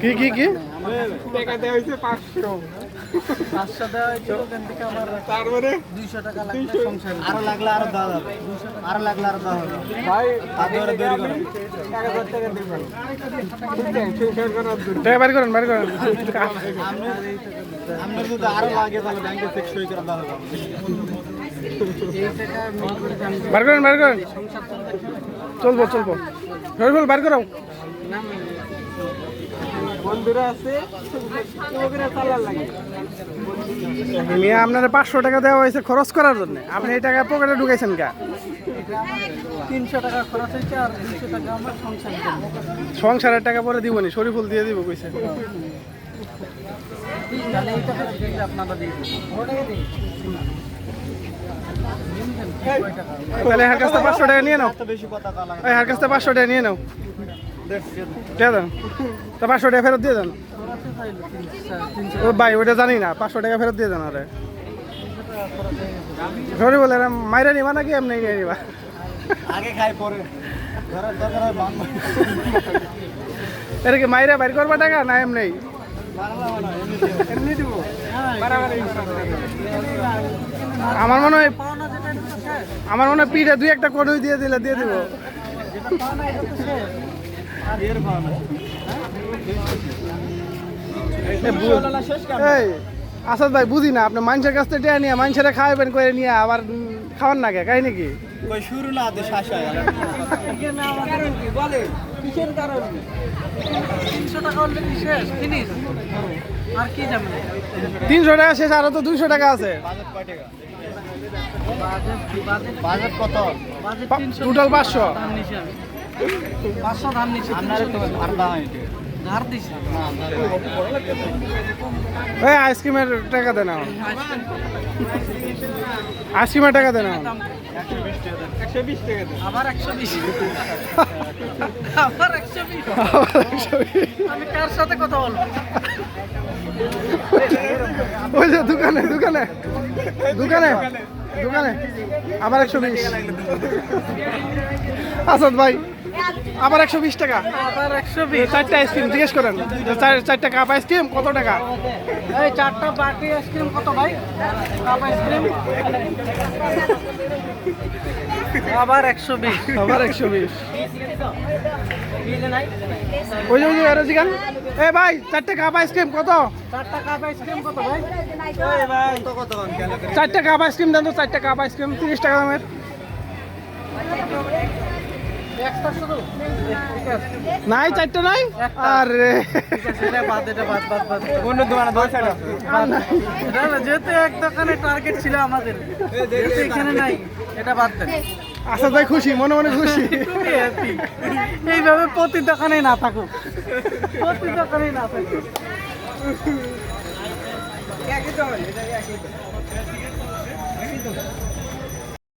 কি কি কি টাকা দেওয়া হয়েছে 500 দেওয়া হয়েছে ওখান থেকে আমার তারপরে 200 টাকা লাগবে সংসার আরো লাগলে আরো দেওয়া যাবে, আরো লাগলে আরো দেওয়া হবে। ভাই আপনারা দেরি করেন। 1000 টাকা দিবেন বুঝছেন সংসার করার জন্য টাকা বের করেন বের করেন আপনার যদি আরো লাগে তাহলে ব্যাংকে চেক সই করে দেওয়া হবে। এই টাকা মেল করে আমি বের করেন বের করেন সংসার চলতে চলবো চলবো রবিউল বের করো না বন্ধুরা আছে ওগুলো চালার লাগে মিয়া আপনারা 500 টাকা দেওয়া হয়েছে খরচ করার জন্য আপনি এই টাকা পকেটে ঢুকাইছেন কা 300 টাকা খরচ হয়েছে আর 200 টাকা আমার সংসার জন্য সংসারের টাকা পরে দিবনি শরীফুল দিয়ে দিব কইছে তাহলে এই টাকা দেখলে আপনারা দিয়ে দিন তাহলে হার কাছে 500 টাকা নিয়ে নাও এত বেশি কথা তা লাগে। এই হার কাছে 500 টাকা নিয়ে নাও দিয়ে দেন তা 500 টাকা ফেরত দিয়ে দেন খরচে চাইলো 300 ও ভাই ওটা জানি না 500 টাকা ফেরত দিয়ে দেন আরে সরি বলে মাইরা নিবা নাকি এমনি নিয়ে নিবা আগে খাই পরে ঘরের দরকার হয় বাংলা এটা কি মাইরা বাইর করবা টাকা না এমনি বাংলা এমনি দিব বাড়াবাড়ি আমার মনে হয় পাওনা যেটা এটা তো শেষ আমার মনে হয় পিঠে দুই একটা কনুই দিয়ে দিলে দিয়ে দিব যেটা পাওনা এটা তো শেষ আর এর ভাবনা এই আসাদ ভাই বুঝি না আপনি মানুষের কাছ থেকে টেয়া নিয়ে মানুষের খাওয়াবেন করে নিয়ে আবার খাওয়ান না কে কাই নাকি কই শুরু না দে শাসায় এখানে আমাদের কি বলে কিসের কারণে 300 টাকা অলরেডি শেষ ফিনিশ আর কি যাবে 300 টাকা শেষ আরো তো 200 টাকা আছে বাজেট কয় টাকা বাজেট বাজেট কত বাজেট 300 টোটাল 500 ধান নিছি আমি 500 ধান নিছি আপনার তো আর দাম হইছে ধার দিছি এই আইসক্রিমের টাকা দেন এখন আইসক্রিমের টাকা দেন এখন 120 টাকা দেন আবার 120 আবার 120 আমি কার সাথে কথা বলবো ওই যে দোকানে দোকানে দোকানে দোকানে আবার 120 আসাদ ভাই আবার 120 টাকা আবার 120 চারটা আইসক্রিম জিজ্ঞেস করেন চারটা কাপ আইসক্রিম কত টাকা এই চারটা বাটি আইসক্রিম কত ভাই কাপ আইসক্রিম আবার 120 আবার 120 ওই যে আরো জিগান এ ভাই চারটা কাপ আইসক্রিম কত চারটা কাপ আইসক্রিম কত ভাই এই ভাই কত কত কেন করে চারটা কাপ আইসক্রিম দেন তো চারটা কাপ আইসক্রিম 30 টাকা দামের একটা শুধু ঠিক আছে নাই চারটা নাই আরে ঠিক আছে এটা বাদ বাদ কোন দোকানে দশ টাকা না, যেহেতু এক দোকানে টার্গেট ছিল আমাদের যেহেতু এখানে নাই এটা বাদ দেন আসাদ ভাই খুশি মনে মনে খুশি তুমি হ্যাপি এইভাবে প্রতি দোকানে না থাকুক প্রতি দোকানে না থাকুক একই তো হয় এটা একই তো